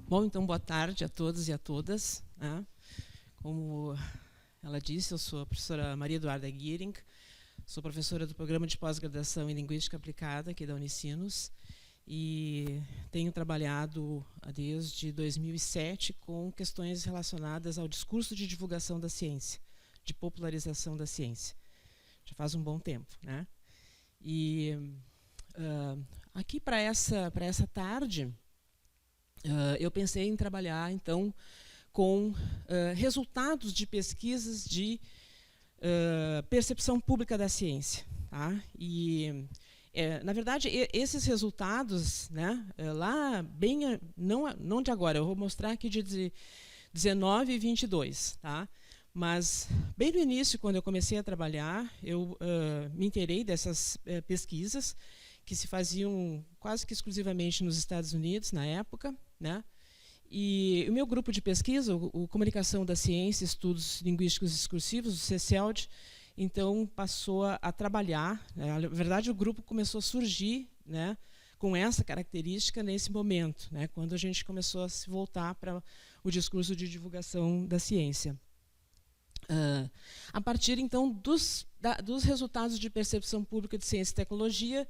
Bom, então, boa tarde a todos e a todas, né? Como ela disse, eu sou a professora Maria Eduarda Guiering, sou professora do Programa de Pós-Graduação em Linguística Aplicada aqui da Unicinos e tenho trabalhado desde 2007 com questões relacionadas ao discurso de divulgação da ciência, de popularização da ciência. Já faz um bom tempo, né? E aqui para essa tarde, eu pensei em trabalhar, então, com resultados de pesquisas de percepção pública da ciência. Tá? E, na verdade, esses resultados, né, lá, bem, não de agora, eu vou mostrar aqui de 19 e 22. Tá? Mas, bem no início, quando eu comecei a trabalhar, eu me inteirei dessas pesquisas, que se faziam quase que exclusivamente nos Estados Unidos, na época, né? E o meu grupo de pesquisa, o Comunicação da Ciência, Estudos Linguísticos Discursivos, o CCELD, então passou a trabalhar, né? Na verdade, o grupo começou a surgir, né, com essa característica nesse momento, né, quando a gente começou a se voltar para o discurso de divulgação da ciência. A partir, então, dos resultados de percepção pública de ciência e tecnologia,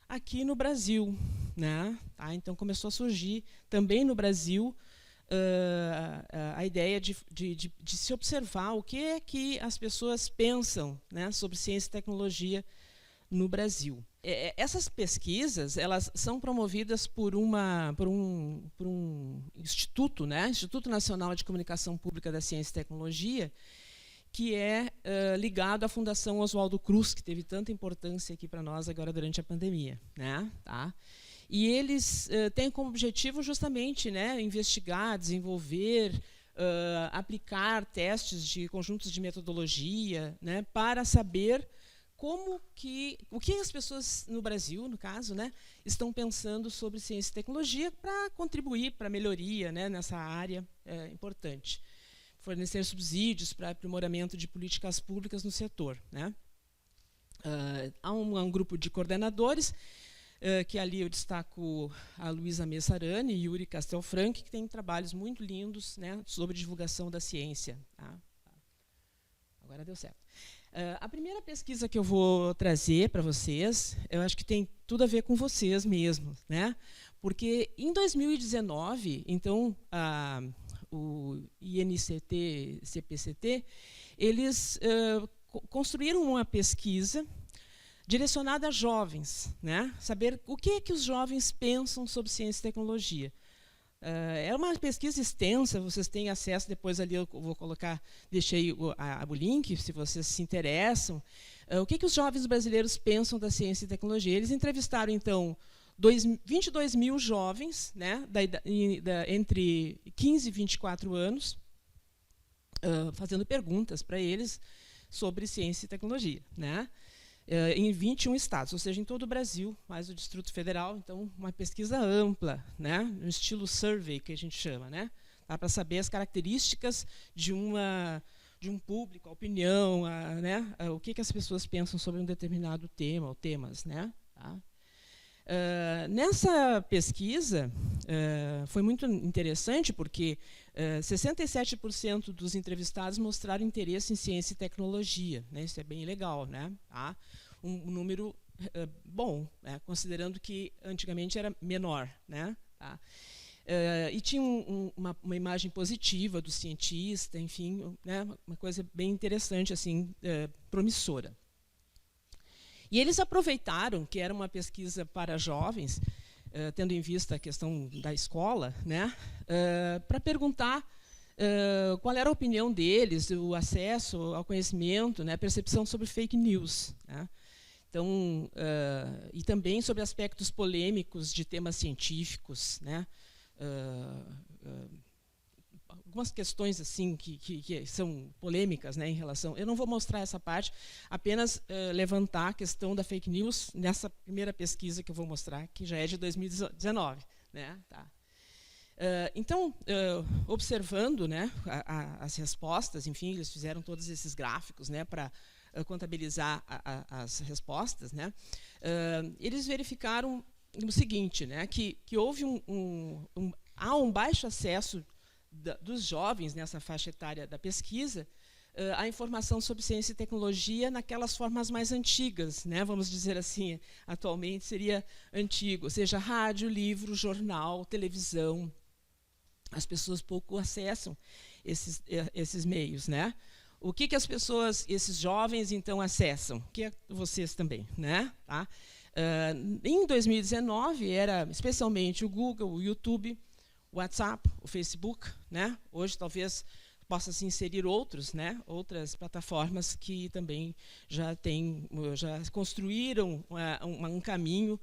aqui no Brasil, né? Tá? Então começou a surgir também no Brasil a ideia de se observar o que é que as pessoas pensam, né, sobre ciência e tecnologia no Brasil. Essas pesquisas, elas são promovidas por um instituto, né, Instituto Nacional de Comunicação Pública da Ciência e Tecnologia, que é ligado à Fundação Oswaldo Cruz, que teve tanta importância aqui para nós agora durante a pandemia, né? Tá? E eles têm como objetivo justamente, né, investigar, desenvolver, aplicar testes de conjuntos de metodologia, né, para saber o que as pessoas no Brasil, no caso, né, estão pensando sobre ciência e tecnologia para contribuir para a melhoria, né, nessa área importante. Fornecer subsídios para aprimoramento de políticas públicas no setor, né? Há um grupo de coordenadores, que ali eu destaco a Luísa Messarani e Yuri Castelfranchi, que têm trabalhos muito lindos, né, sobre divulgação da ciência. Tá? Agora deu certo. A primeira pesquisa que eu vou trazer para vocês, eu acho que tem tudo a ver com vocês mesmo, né? Porque em 2019, então, o INCT-CPCT, eles construíram uma pesquisa direcionada a jovens, né? Saber o que é que os jovens pensam sobre ciência e tecnologia. É uma pesquisa extensa, vocês têm acesso, depois ali eu vou colocar, deixei o link, se vocês se interessam. O que é que os jovens brasileiros pensam da ciência e tecnologia? Eles entrevistaram, então, 22 mil jovens, né, entre 15 e 24 anos, fazendo perguntas para eles sobre ciência e tecnologia, né, em 21 estados, ou seja, em todo o Brasil, mais o Distrito Federal. Então, uma pesquisa ampla, né, no estilo survey, que a gente chama, né, tá, para saber as características de um público, a opinião, né, o que as pessoas pensam sobre um determinado tema ou temas, né, tá? Nessa pesquisa, foi muito interessante, porque 67% dos entrevistados mostraram interesse em ciência e tecnologia, né? Isso é bem legal, né? Tá? Um número bom, né? Considerando que antigamente era menor, né? Tá? E tinha uma imagem positiva do cientista, enfim, né? Uma coisa bem interessante, assim, promissora. E eles aproveitaram que era uma pesquisa para jovens, tendo em vista a questão da escola, né, para perguntar qual era a opinião deles, o acesso ao conhecimento, né, a percepção sobre fake news, né. Então, e também sobre aspectos polêmicos de temas científicos, né, algumas questões assim que são polêmicas, né, em relação. Eu não vou mostrar essa parte, apenas levantar a questão da fake news nessa primeira pesquisa que eu vou mostrar, que já é de 2019, né, tá. Então, observando, né, as respostas, enfim, eles fizeram todos esses gráficos, né, para contabilizar as respostas, né, eles verificaram o seguinte, né, que houve há um baixo acesso dos jovens nessa faixa etária da pesquisa a informação sobre ciência e tecnologia naquelas formas mais antigas, né? Vamos dizer assim, atualmente seria antigo, ou seja, rádio, livro, jornal, televisão. As pessoas pouco acessam esses meios, né? O que as pessoas, esses jovens, então, acessam? Que é vocês também, né? Tá? Em 2019, era especialmente o Google, o YouTube, o WhatsApp, o Facebook, né? Hoje, talvez, possa se inserir outros, né? Outras plataformas que também já construíram um caminho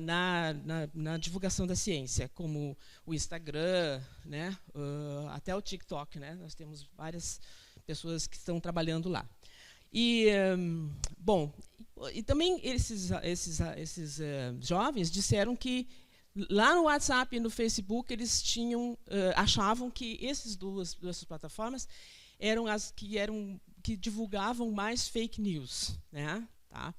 na divulgação da ciência, como o Instagram, né? Até o TikTok, né? Nós temos várias pessoas que estão trabalhando lá. E, bom, e também esses jovens disseram que lá no WhatsApp e no Facebook eles achavam que essas duas plataformas eram as que divulgavam mais fake news, né? Tá?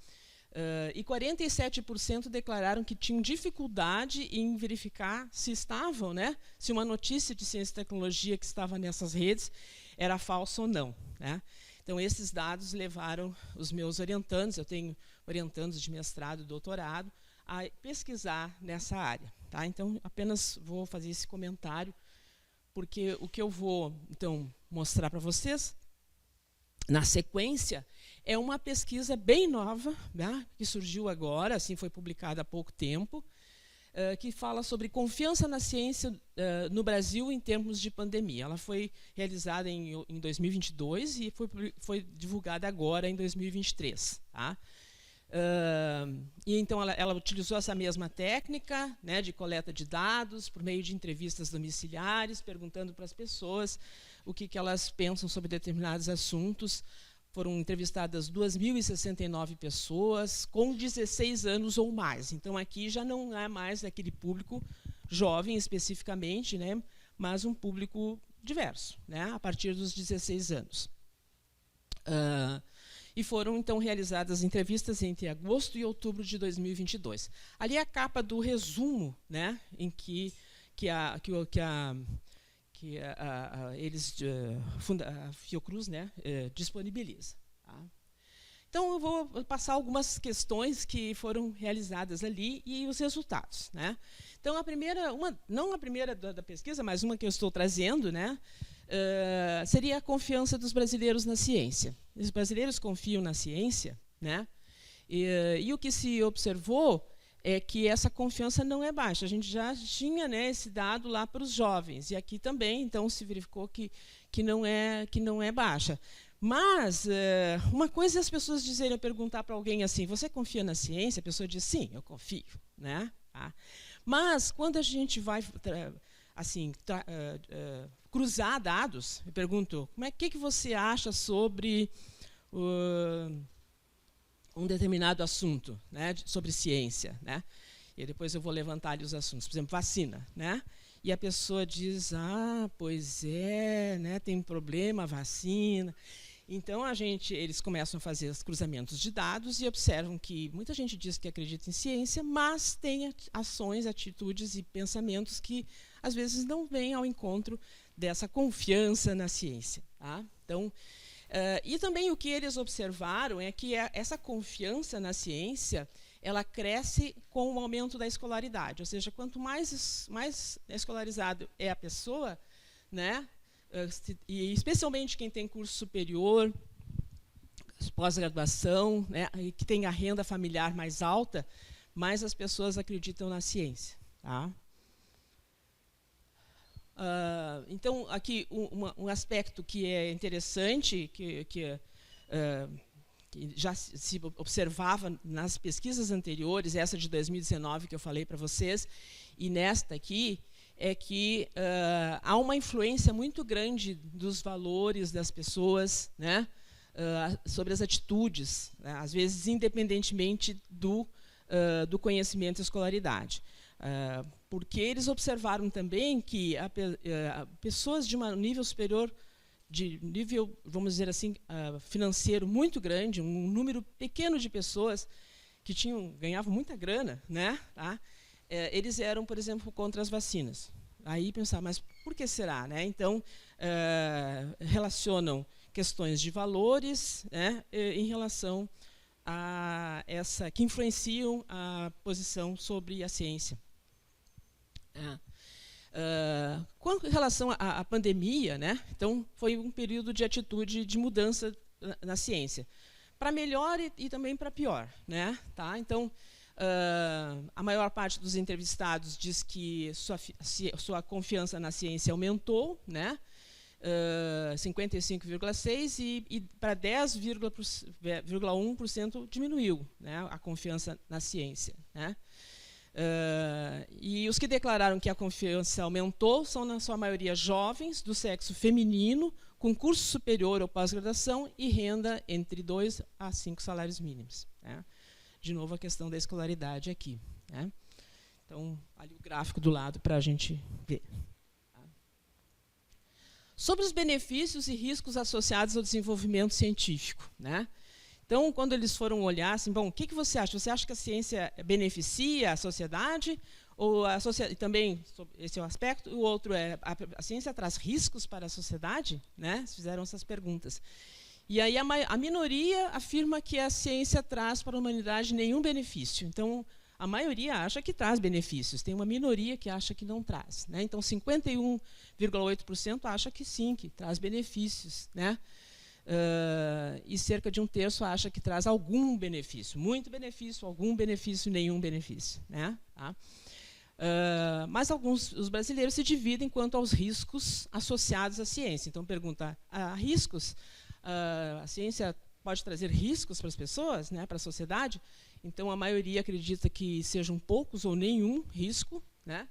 E 47% declararam que tinham dificuldade em verificar se estavam, né? Se uma notícia de ciência e tecnologia que estava nessas redes era falsa ou não, né? Então, esses dados levaram os meus orientandos, eu tenho orientandos de mestrado e doutorado, a pesquisar nessa área. Tá? Então, apenas vou fazer esse comentário, porque o que eu vou, então, mostrar para vocês, na sequência, é uma pesquisa bem nova, né, que surgiu agora, assim, foi publicada há pouco tempo, que fala sobre confiança na ciência no Brasil em termos de pandemia. Ela foi realizada em 2022 e foi divulgada agora, em 2023. Tá? E então ela utilizou essa mesma técnica, né, de coleta de dados por meio de entrevistas domiciliares, perguntando para as pessoas o que elas pensam sobre determinados assuntos. Foram entrevistadas 2.069 pessoas com 16 anos ou mais. Então, aqui já não é mais aquele público jovem especificamente, né, mas um público diverso, né, a partir dos 16 anos. E foram, então, realizadas entrevistas entre agosto e outubro de 2022. Ali é a capa do resumo, né, em que a Fiocruz, né, disponibiliza. Tá? Então, eu vou passar algumas questões que foram realizadas ali e os resultados. Né? Então, não a primeira da pesquisa, mas uma que eu estou trazendo, né, seria a confiança dos brasileiros na ciência. Os brasileiros confiam na ciência, né, e o que se observou é que essa confiança não é baixa. A gente já tinha, né, esse dado lá para os jovens, e aqui também, então, se verificou que não é baixa. Mas uma coisa é as pessoas dizerem, perguntar para alguém assim, você confia na ciência? A pessoa diz, sim, eu confio. Né? Tá? Mas, quando a gente vai assim, cruzar dados, eu pergunto, que você acha sobre um determinado assunto, né, sobre ciência, né? E depois eu vou levantar ali os assuntos. Por exemplo, vacina, né? E a pessoa diz, pois é, né, tem problema a vacina. Então, eles começam a fazer os cruzamentos de dados e observam que muita gente diz que acredita em ciência, mas tem ações, atitudes e pensamentos que, às vezes, não vêm ao encontro dessa confiança na ciência. Tá? Então, e também o que eles observaram é que essa confiança na ciência ela cresce com o aumento da escolaridade. Ou seja, quanto mais escolarizado é a pessoa, né, e especialmente quem tem curso superior, pós-graduação, né, e que tem a renda familiar mais alta, mais as pessoas acreditam na ciência. Tá? Então, aqui, um aspecto que é interessante, que já se observava nas pesquisas anteriores, essa de 2019 que eu falei para vocês, e nesta aqui, é que há uma influência muito grande dos valores das pessoas, né, sobre as atitudes, né, às vezes independentemente do conhecimento e escolaridade. Porque eles observaram também que pessoas de um nível superior, de nível, vamos dizer assim, financeiro muito grande, um número pequeno de pessoas que ganhavam muita grana, né, tá? Eles eram, por exemplo, contra as vacinas. aí pensar, mas por que será? Né? Então, relacionam questões de valores, né, em relação a que influenciam a posição sobre a ciência. Com relação à pandemia, né, então foi um período de atitude de mudança na ciência, para melhor e também para pior, né? Tá? Então, a maior parte dos entrevistados diz que sua confiança na ciência aumentou, né? 55,6% e para 10,1% diminuiu, né, a confiança na ciência. Né? E os que declararam que a confiança aumentou são, na sua maioria, jovens do sexo feminino, com curso superior ou pós-graduação e renda entre 2 a 5 salários mínimos. Né? De novo, a questão da escolaridade aqui. Né? Então, ali o gráfico do lado para a gente ver. Sobre os benefícios e riscos associados ao desenvolvimento científico. Né? Então, quando eles foram olhar, assim, bom, o que você acha? Você acha que a ciência beneficia a sociedade? Ou também, esse é o aspecto. O outro é, a ciência traz riscos para a sociedade? Né? Eles fizeram essas perguntas. E aí a minoria afirma que a ciência traz para a humanidade nenhum benefício. Então, a maioria acha que traz benefícios, tem uma minoria que acha que não traz. Né? Então, 51,8% acha que sim, que traz benefícios. Né? E cerca de 1/3 acha que traz algum benefício. Muito benefício, algum benefício, nenhum benefício. Né? Tá? Mas os brasileiros se dividem quanto aos riscos associados à ciência. Então, pergunta, há riscos? A ciência pode trazer riscos para as pessoas, né, para a sociedade? Então, a maioria acredita que sejam poucos ou nenhum risco, né?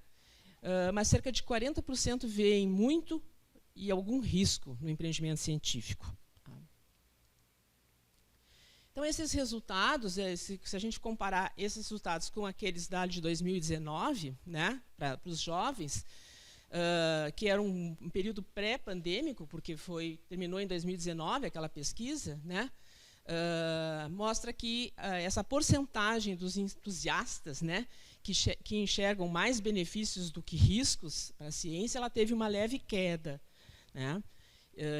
Mas cerca de 40% veem muito e algum risco no empreendimento científico. Então, esses resultados, se a gente comparar esses resultados com aqueles de 2019, né, para os jovens, que era um período pré-pandêmico, porque terminou em 2019 aquela pesquisa, né, mostra que essa porcentagem dos entusiastas, né, que enxergam mais benefícios do que riscos para a ciência, ela teve uma leve queda. Né?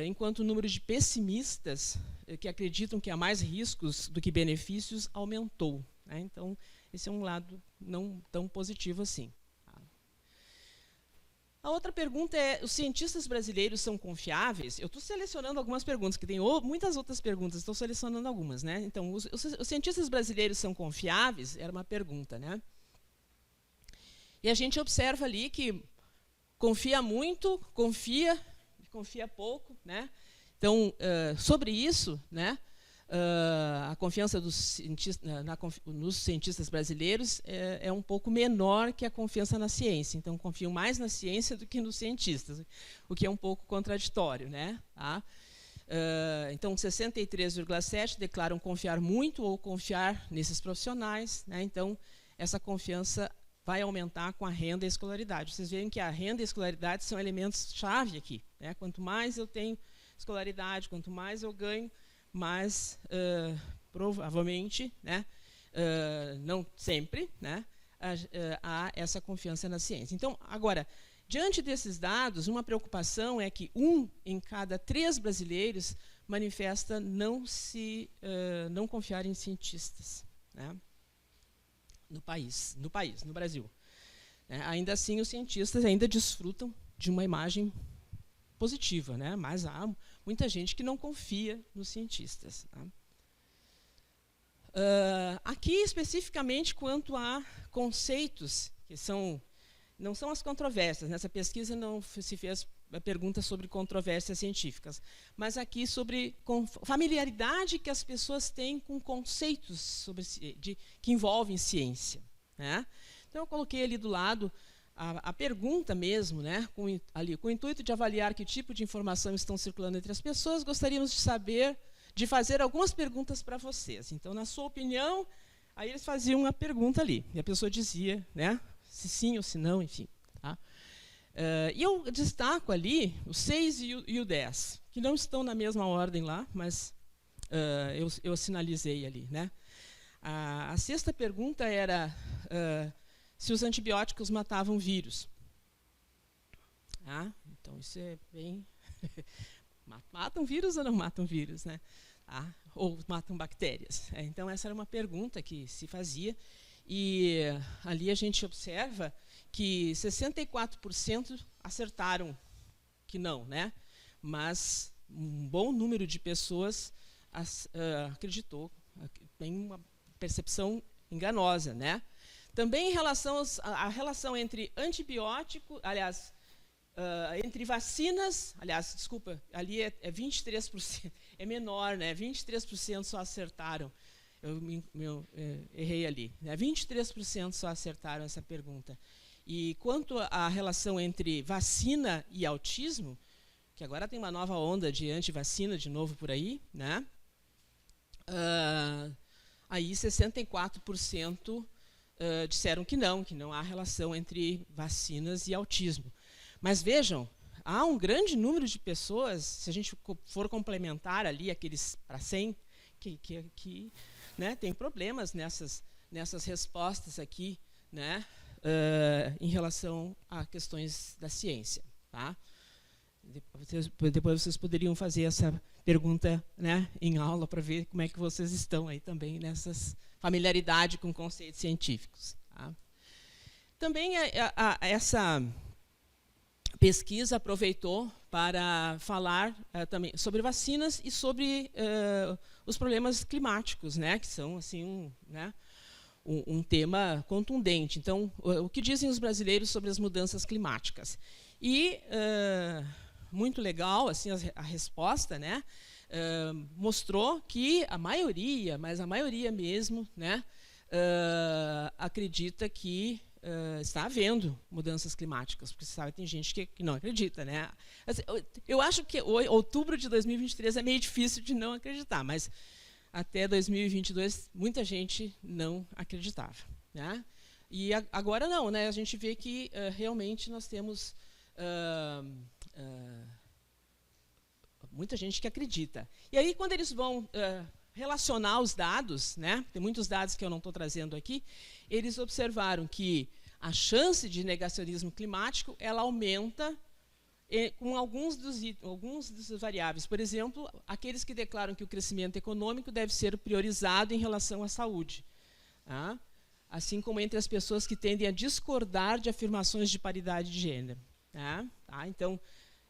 Enquanto o número de pessimistas que acreditam que há mais riscos do que benefícios aumentou. Né? Então, esse é um lado não tão positivo assim. A outra pergunta é, os cientistas brasileiros são confiáveis? Eu estou selecionando algumas perguntas, que tem muitas outras perguntas, estou selecionando algumas. Né? Então, os cientistas brasileiros são confiáveis? Era uma pergunta. Né? E a gente observa ali que confia muito, confia pouco. Né? Então, sobre isso, né, a confiança nos cientistas brasileiros é um pouco menor que a confiança na ciência. Então, confiam mais na ciência do que nos cientistas, o que é um pouco contraditório. Né? Tá? Então, 63,7% declaram confiar muito ou confiar nesses profissionais. Né? Então, essa confiança vai aumentar com a renda e a escolaridade. Vocês veem que a renda e a escolaridade são elementos-chave aqui. Né? Quanto mais eu tenho escolaridade, quanto mais eu ganho, mais, provavelmente, né, não sempre, né, há essa confiança na ciência. Então, agora, diante desses dados, uma preocupação é que 1 em cada 3 brasileiros manifesta não confiar em cientistas, né, no Brasil. Ainda assim, os cientistas ainda desfrutam de uma imagem positiva, né? Mas há muita gente que não confia nos cientistas. Tá? Aqui, especificamente, quanto a conceitos, que não são as controvérsias, nessa pesquisa não se fez perguntas sobre controvérsias científicas, mas aqui sobre familiaridade que as pessoas têm com conceitos que envolvem ciência. Né? Então, eu coloquei ali do lado a pergunta mesmo, né, com o intuito de avaliar que tipo de informação estão circulando entre as pessoas, gostaríamos de fazer algumas perguntas para vocês. Então, na sua opinião, aí eles faziam uma pergunta ali, e a pessoa dizia, né, se sim ou se não, enfim. Tá? E eu destaco ali o 6 e o 10, que não estão na mesma ordem lá, mas eu sinalizei ali. Né? A 6ª pergunta era se os antibióticos matavam vírus. Tá? Então, isso é bem... matam vírus ou não matam vírus, né? Tá? Ou matam bactérias? Então, essa era uma pergunta que se fazia. E ali a gente observa que 64% acertaram que não, né? Mas um bom número de pessoas acreditou, tem uma percepção enganosa, né? Também em relação à relação entre antibiótico, aliás, entre vacinas, aliás, desculpa, ali é 23%, é menor, né? 23% só acertaram. Eu errei ali, né? 23% só acertaram essa pergunta. E quanto à relação entre vacina e autismo, que agora tem uma nova onda de antivacina de novo por aí, né? Aí 64% disseram que não há relação entre vacinas e autismo. Mas vejam, há um grande número de pessoas, se a gente for complementar ali aqueles para 100, que né, tem problemas nessas respostas aqui, né, em relação a questões da ciência. Tá? Depois vocês poderiam fazer essa pergunta, né, em aula para ver como é que vocês estão aí também nessas familiaridade com conceitos científicos. Tá? Também essa pesquisa aproveitou para falar também sobre vacinas e sobre os problemas climáticos, né, que são assim um tema contundente. Então, o que dizem os brasileiros sobre as mudanças climáticas? E muito legal assim a resposta, né, mostrou que a maioria, mas a maioria mesmo, né, acredita que está havendo mudanças climáticas, porque você sabe, tem gente que não acredita, né? Eu acho que outubro de 2023 é meio difícil de não acreditar, mas até 2022 muita gente não acreditava, né? E agora não, né? A gente vê que realmente nós temos muita gente que acredita. E aí, quando eles vão relacionar os dados, né? Tem muitos dados que eu não estou trazendo aqui, eles observaram que a chance de negacionismo climático ela aumenta com alguns dos variáveis. Por exemplo, aqueles que declaram que o crescimento econômico deve ser priorizado em relação à saúde. Tá? Assim como entre as pessoas que tendem a discordar de afirmações de paridade de gênero. Tá? Então,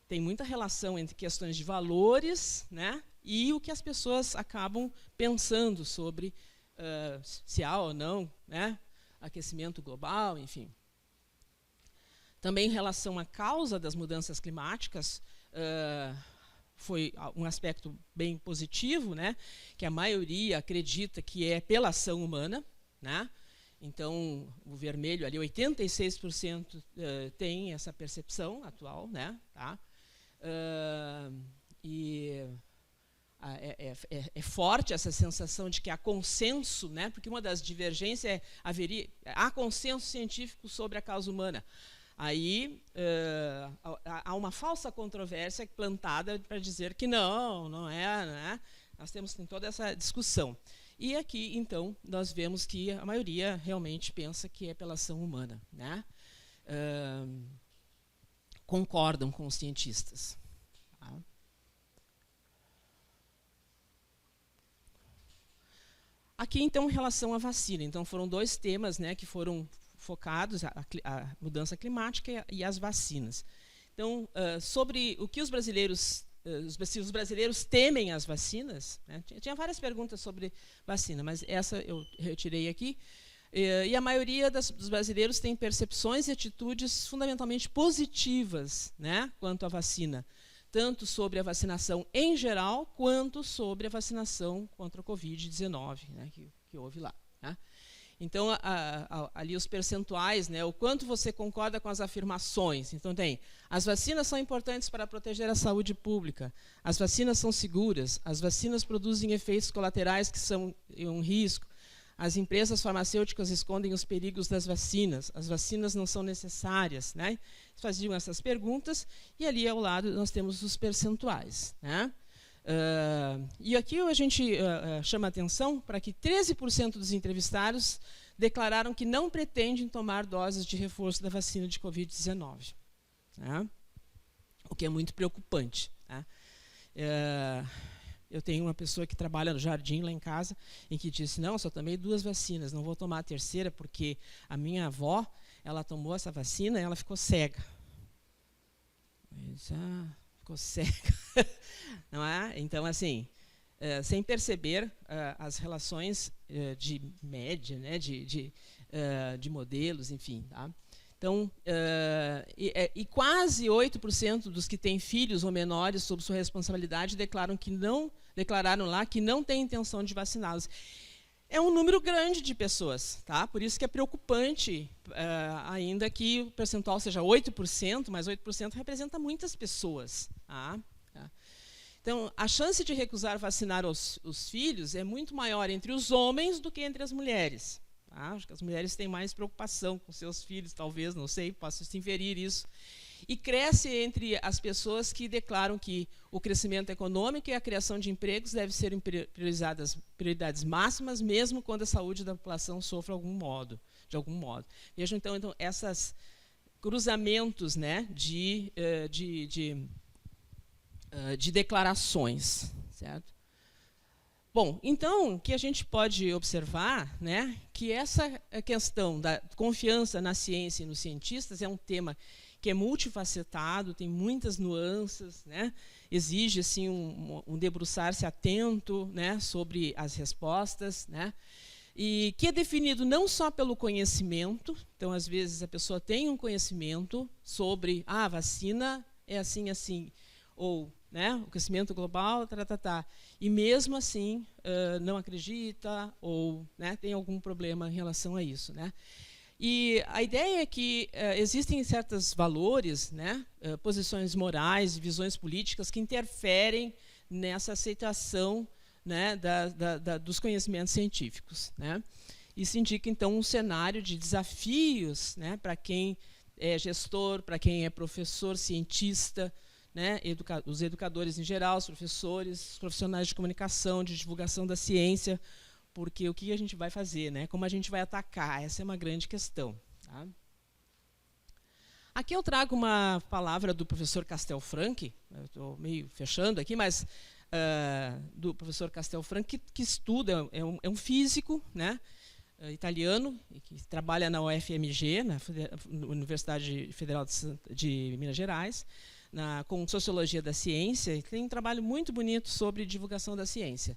tem muita relação entre questões de valores, né, e o que as pessoas acabam pensando sobre se há ou não, né, aquecimento global, enfim. Também em relação à causa das mudanças climáticas, foi um aspecto bem positivo, né, que a maioria acredita que é pela ação humana, né. Então, o vermelho ali, 86% tem essa percepção atual, né, tá? É forte essa sensação de que há consenso, né, porque uma das divergências há consenso científico sobre a causa humana. Aí há uma falsa controvérsia plantada para dizer que não é, né? Nós temos toda essa discussão. E aqui, então, nós vemos que a maioria realmente pensa que é pela ação humana, né? Concordam com os cientistas. Tá? Aqui, então, em relação à vacina. Então, foram dois temas, né, que foram focados, a mudança climática e as vacinas. Então, sobre o que os brasileiros temem as vacinas, né, tinha várias perguntas sobre vacina, mas essa eu retirei aqui. E a maioria dos brasileiros tem percepções e atitudes fundamentalmente positivas, né, quanto à vacina, tanto sobre a vacinação em geral, quanto sobre a vacinação contra a Covid-19, né, que houve lá. Né. Então, ali os percentuais, né, o quanto você concorda com as afirmações. Então, tem, as vacinas são importantes para proteger a saúde pública, as vacinas são seguras, as vacinas produzem efeitos colaterais que são um risco, as empresas farmacêuticas escondem os perigos das vacinas, as vacinas não são necessárias. Né? Faziam essas perguntas, e ali ao lado nós temos os percentuais. Né? E aqui a gente chama a atenção para que 13% dos entrevistados declararam que não pretendem tomar doses de reforço da vacina de Covid-19. Né? o que é muito preocupante, tá? Eu tenho uma pessoa que trabalha no jardim lá em casa, em que disse, não, só tomei 2 vacinas, não vou tomar a terceira, porque a minha avó, ela tomou essa vacina e ela ficou cega. Ficou cega. Não é? Então, assim, sem perceber as relações de média, né, de modelos, enfim. Tá? Então, e quase 8% dos que têm filhos ou menores sob sua responsabilidade declararam lá que não têm intenção de vaciná-los. É um número grande de pessoas, tá? Por isso que é preocupante, ainda que o percentual seja 8%, mas 8% representa muitas pessoas. Tá? Então, a chance de recusar vacinar os filhos é muito maior entre os homens do que entre as mulheres. Tá? Acho que as mulheres têm mais preocupação com seus filhos, talvez, não sei, posso se inferir isso. E cresce entre as pessoas que declaram que o crescimento econômico e a criação de empregos devem ser prioridades máximas, mesmo quando a saúde da população sofre de algum modo. Vejam, então esses cruzamentos, né, de declarações. Certo? Bom, então, o que a gente pode observar, né, que essa questão da confiança na ciência e nos cientistas é um tema que é multifacetado, tem muitas nuances, né? Exige assim, um debruçar-se atento, né, sobre as respostas, né? E que é definido não só pelo conhecimento, então, às vezes, a pessoa tem um conhecimento sobre a vacina é assim, assim, ou né, o crescimento global, e mesmo assim não acredita ou né, tem algum problema em relação a isso. Né? E a ideia é que existem certos valores, né, posições morais, visões políticas que interferem nessa aceitação, né, dos conhecimentos científicos. Né? Isso indica, então, um cenário de desafios, né, para quem é gestor, para quem é professor, cientista, né, os educadores em geral, os professores, os profissionais de comunicação, de divulgação da ciência, porque o que a gente vai fazer, né? Como a gente vai atacar? Essa é uma grande questão. Tá? Aqui eu trago uma palavra do professor Castelfranchi, estou meio fechando aqui, mas do professor Castelfranchi, que estuda, é um físico, né, italiano, que trabalha na UFMG, na Universidade Federal de Minas Gerais, com Sociologia da Ciência, e tem um trabalho muito bonito sobre divulgação da ciência.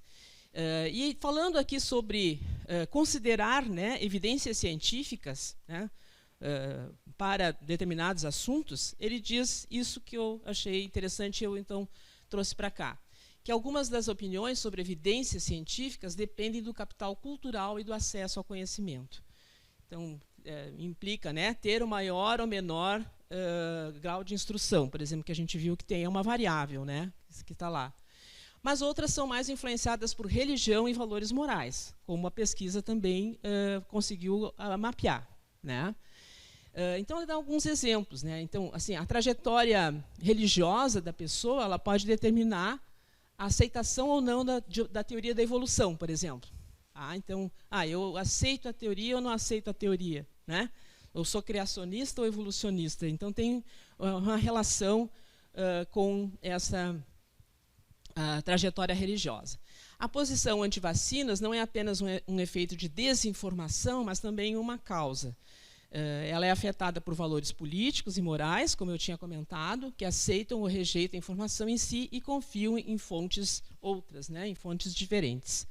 E falando aqui sobre considerar, né, evidências científicas, né, para determinados assuntos, ele diz isso que eu achei interessante, eu então trouxe para cá, que algumas das opiniões sobre evidências científicas dependem do capital cultural e do acesso ao conhecimento. Então, implica, né, ter o maior ou menor grau de instrução, por exemplo, que a gente viu que tem uma variável, né, que está lá. Mas outras são mais influenciadas por religião e valores morais, como a pesquisa também conseguiu mapear. Né? Então, ele dá alguns exemplos. Né? Então, assim, a trajetória religiosa da pessoa ela pode determinar a aceitação ou não da teoria da evolução, por exemplo. Então, eu aceito a teoria ou não aceito a teoria. Né? Eu sou criacionista ou evolucionista. Então, tem uma relação com essa a trajetória religiosa. A posição anti-vacinas não é apenas um efeito de desinformação, mas também uma causa. Ela é afetada por valores políticos e morais, como eu tinha comentado, que aceitam ou rejeitam a informação em si e confiam em fontes outras, né, em fontes diferentes.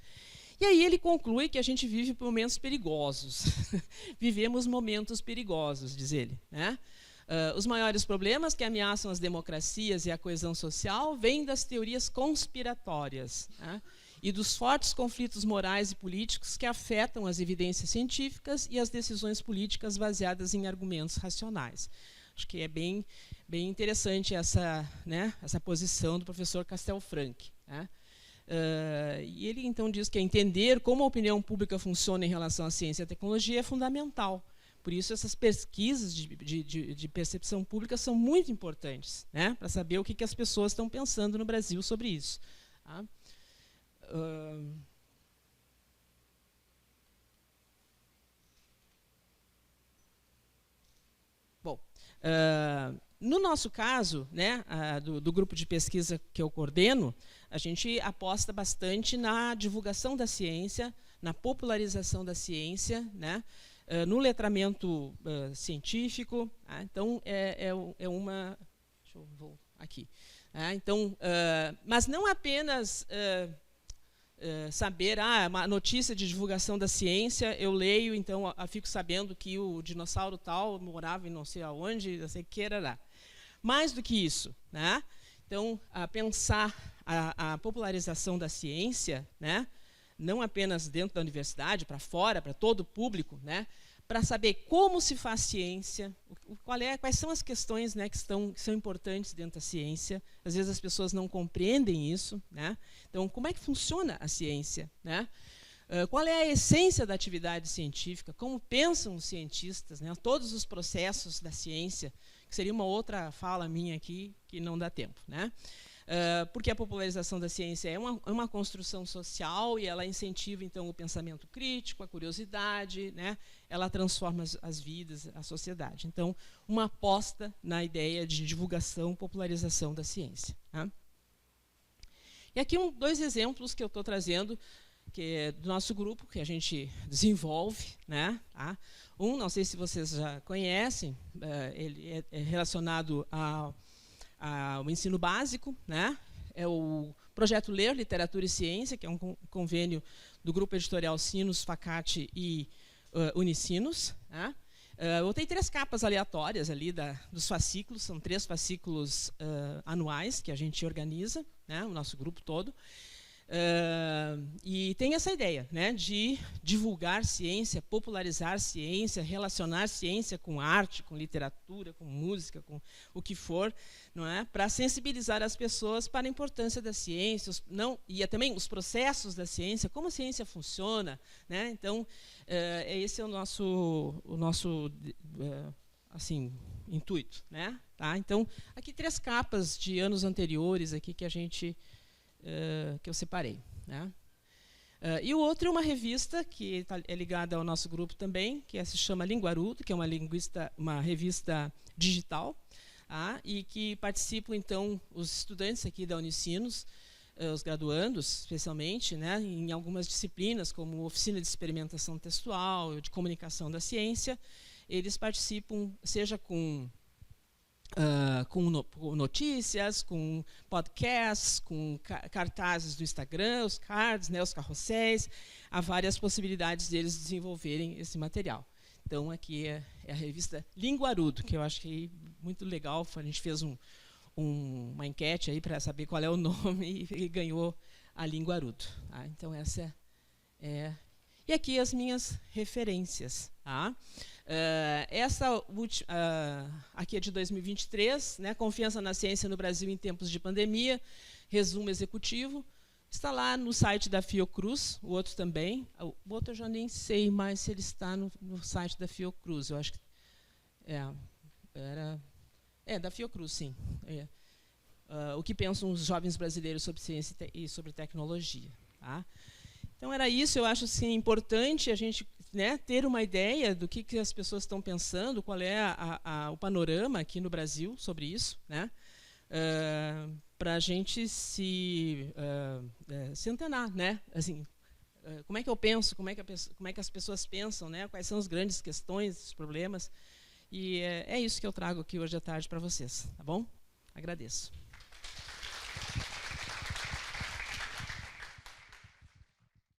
E aí ele conclui que a gente vive momentos perigosos. Vivemos momentos perigosos, diz ele. Né? Os maiores problemas que ameaçam as democracias e a coesão social vêm das teorias conspiratórias, né, e dos fortes conflitos morais e políticos que afetam as evidências científicas e as decisões políticas baseadas em argumentos racionais. Acho que é bem interessante essa posição do professor Castelfranchi. Né? E ele, então, diz que entender como a opinião pública funciona em relação à ciência e à tecnologia é fundamental. Por isso, essas pesquisas de percepção pública são muito importantes, né, para saber o que as pessoas estão pensando no Brasil sobre isso. Tá? Bom, no nosso caso, né, do grupo de pesquisa que eu coordeno, a gente aposta bastante na divulgação da ciência, na popularização da ciência, né, no letramento científico. Então, é uma... Deixa eu voltar aqui. Então, mas não apenas saber, uma notícia de divulgação da ciência, eu leio, então eu fico sabendo que o dinossauro tal morava em não sei aonde, não sei o que era. Mais do que isso, né? Então, pensar a popularização da ciência, né? Não apenas dentro da universidade, para fora, para todo o público, né? Para saber como se faz ciência, quais são as questões, né, que são importantes dentro da ciência. Às vezes as pessoas não compreendem isso, né? Então, como é que funciona a ciência, né? Qual é a essência da atividade científica, como pensam os cientistas, né? Todos os processos da ciência, que seria uma outra fala minha aqui, que não dá tempo, né? Porque a popularização da ciência é uma construção social e ela incentiva, então, o pensamento crítico, a curiosidade, né? Ela transforma as vidas, a sociedade. Então, uma aposta na ideia de divulgação, popularização da ciência. Né? E aqui dois exemplos que eu estou trazendo, que é do nosso grupo, que a gente desenvolve. Né? Tá? Não sei se vocês já conhecem, ele é relacionado ao ensino básico, né? É o projeto Ler, Literatura e Ciência, que é um convênio do Grupo Editorial Sinos, Facate e Unicinos. Né? Eu botei 3 capas aleatórias ali dos fascículos, são 3 fascículos anuais que a gente organiza, né? O nosso grupo todo. E tem essa ideia, né, de divulgar ciência, popularizar ciência, relacionar ciência com arte, com literatura, com música, com o que for, não é? Para sensibilizar as pessoas para a importância da ciência, e também os processos da ciência, como a ciência funciona, né? Então, esse é o nosso assim, intuito, né? Tá? Então, aqui 3 capas de anos anteriores aqui que eu separei. Né? E o outro é uma revista que é ligada ao nosso grupo também, que se chama Linguarudo, que é uma revista digital, e que participam, então, os estudantes aqui da Unicinos, os graduandos, especialmente, né, em algumas disciplinas, como oficina de experimentação textual, de comunicação da ciência. Eles participam, seja com notícias, com podcasts, com cartazes do Instagram, os cards, né, os carrosséis. Há várias possibilidades deles desenvolverem esse material. Então, aqui é a revista Linguarudo, que eu acho que é muito legal. A gente fez uma enquete aí para saber qual é o nome e ganhou a Linguarudo. Tá? Então, essa é... E aqui as minhas referências. Tá? Essa aqui é de 2023, né, Confiança na Ciência no Brasil em Tempos de Pandemia, resumo executivo. Está lá no site da Fiocruz, o outro também. O outro eu já nem sei mais se ele está no site da Fiocruz. Eu acho que da Fiocruz, sim. O que pensam os jovens brasileiros sobre ciência e sobre tecnologia. Tá? Então, era isso. Eu acho assim, importante a gente, né, ter uma ideia do que as pessoas estão pensando, qual é o panorama aqui no Brasil sobre isso, né, para a gente se antenar, né, assim, como é que eu penso, como é que as pessoas pensam, né, quais são as grandes questões, os problemas. E é isso que eu trago aqui hoje à tarde para vocês. Tá bom? Agradeço.